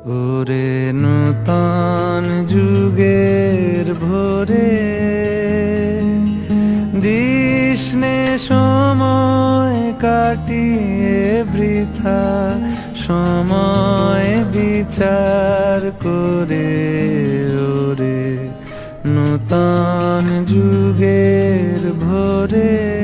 ওরে নূতন যুগের ভোরে, দিসনে সময় কাটিয়ে বৃথা, সময় বিচার করে। ওরে নূতন যুগের ভোরে,